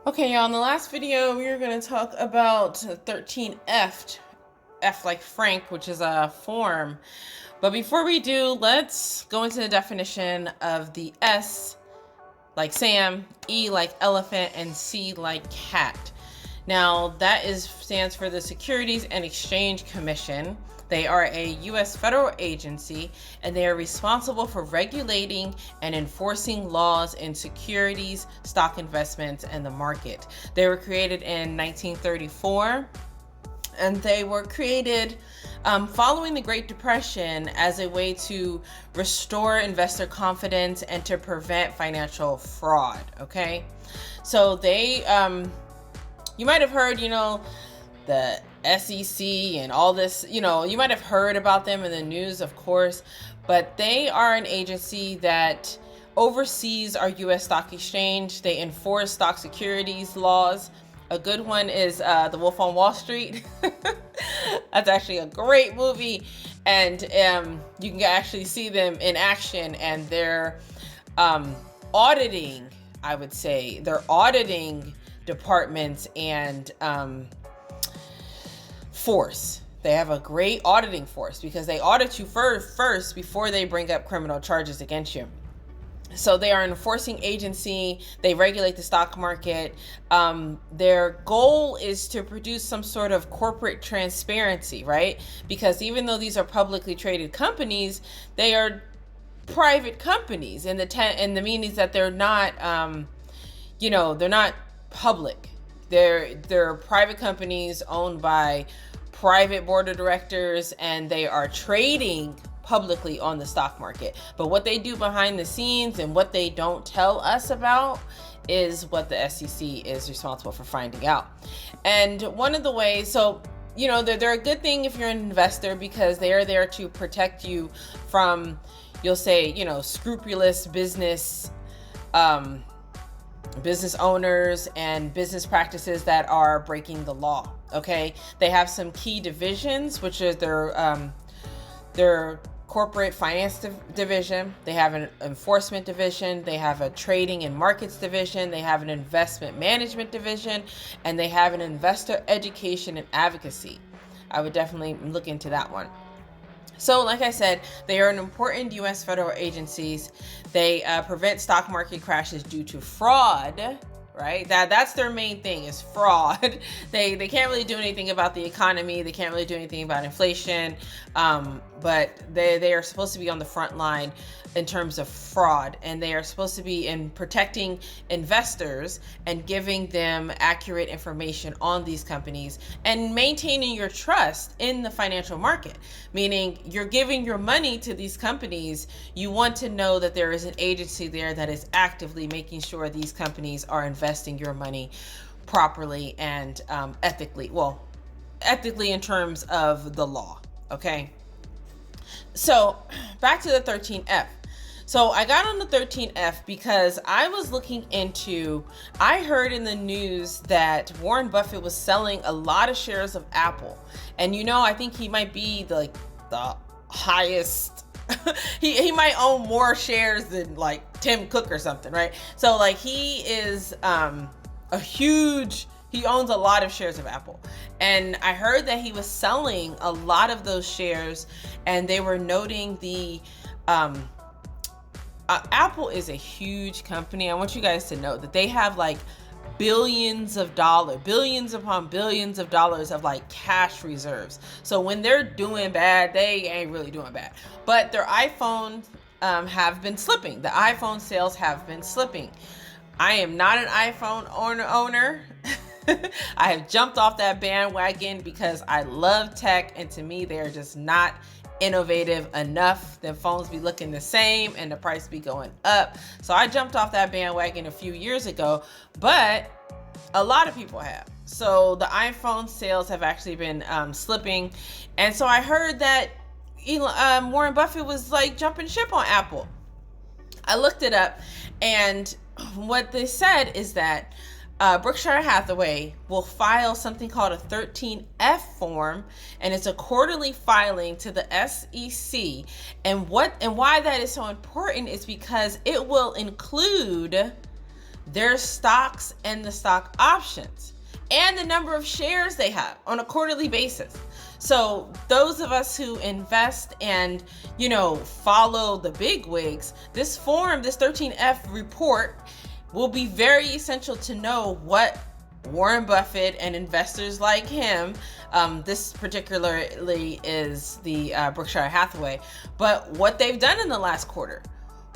Okay, y'all, in the last video, we were going to talk about 13F, F like Frank, which is a form. But before we do, let's go into the definition of the S like Sam, E like elephant, and C like cat. Now, that stands for the Securities and Exchange Commission. They are a U.S. federal agency, and they are responsible for regulating and enforcing laws in securities, stock investments, and the market. They were created in 1934, and they were created following the Great Depression as a way to restore investor confidence and to prevent financial fraud. Okay, so they you might have heard, the SEC and all this, you might have heard about them in the news, of course, but they are an agency that oversees our U.S. stock exchange. They enforce stock securities laws. A good one is The Wolf on Wall Street. That's actually a great movie, and you can actually see them in action, and they're auditing, I would say. They're auditing departments and force. They have a great auditing force because they audit you first before they bring up criminal charges against you. So they are an enforcing agency. They regulate the stock market. Their goal is to produce some sort of corporate transparency, right? Because even though these are publicly traded companies, they are private companies in the meanings that they're not, they're not public. They're private companies owned by private board of directors, and they are trading publicly on the stock market. But what they do behind the scenes and what they don't tell us about is what the SEC is responsible for finding out. And one of the ways, so they're a good thing if you're an investor, because they are there to protect you from, you'll say, scrupulous business owners and business practices that are breaking the law. Okay, they have some key divisions, which is their corporate finance division. They have an enforcement division. They have a trading and markets division. They have an investment management division, and they have an investor education and advocacy. I would definitely look into that one. So, like I said, they are an important U.S. federal agencies. They prevent stock market crashes due to fraud, right? That's their main thing, is fraud. They can't really do anything about the economy. They can't really do anything about inflation. But they are supposed to be on the front line in terms of fraud, and they are supposed to be in protecting investors and giving them accurate information on these companies and maintaining your trust in the financial market. Meaning, you're giving your money to these companies, you want to know that there is an agency there that is actively making sure these companies are investing your money properly and ethically. Well, ethically in terms of the law. Okay, so back to the 13F. So I got on the 13F because I was looking I heard in the news that Warren Buffett was selling a lot of shares of Apple. And I think he might be the highest, he might own more shares than like Tim Cook or something, right? So like he is he owns a lot of shares of Apple. And I heard that he was selling a lot of those shares, and they were noting the Apple is a huge company. I want you guys to know that they have like billions upon billions of dollars of like cash reserves. So when they're doing bad, they ain't really doing bad. But their iPhones have been slipping. The iPhone sales have been slipping. I am not an iPhone owner. I have jumped off that bandwagon because I love tech, and to me, they're just not innovative enough. The phones be looking the same and the price be going up. So I jumped off that bandwagon a few years ago, but a lot of people have. So the iPhone sales have actually been slipping. And so I heard that Warren Buffett was like jumping ship on Apple. I looked it up, and what they said is that Berkshire Hathaway will file something called a 13F form, and it's a quarterly filing to the SEC. And why that is so important is because it will include their stocks and the stock options and the number of shares they have on a quarterly basis. So those of us who invest and, follow the big wigs, this 13F report will be very essential to know what Warren Buffett and investors like him, this particularly is the Berkshire Hathaway, but what they've done in the last quarter,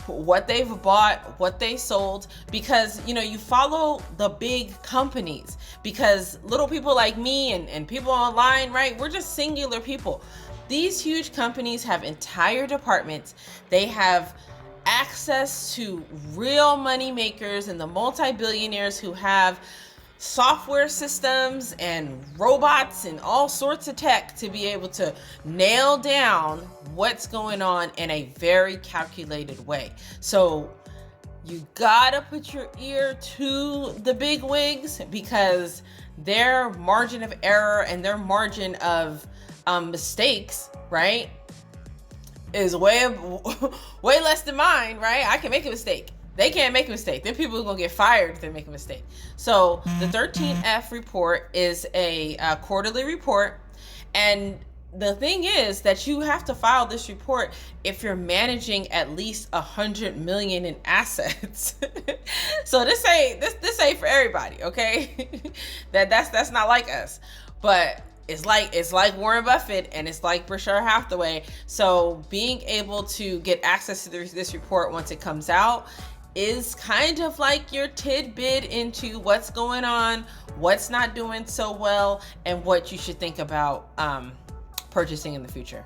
what they've bought, what they sold, because you follow the big companies, because little people like me and people online, right, we're just singular people. These huge companies have entire departments. They have access to real money makers and the multi-billionaires who have software systems and robots and all sorts of tech to be able to nail down what's going on in a very calculated way. So you gotta put your ear to the big wigs, because their margin of error and their margin of mistakes, right, is way less than mine, right? I can make a mistake. They can't make a mistake. Then people are going to get fired if they make a mistake. So the 13F report is a quarterly report. And the thing is that you have to file this report if you're managing at least 100 million in assets. So this ain't for everybody, okay? That's not like us. But it's like Warren Buffett and it's like Berkshire Hathaway. So being able to get access to this report once it comes out is kind of like your tidbit into what's going on, what's not doing so well, and what you should think about purchasing in the future.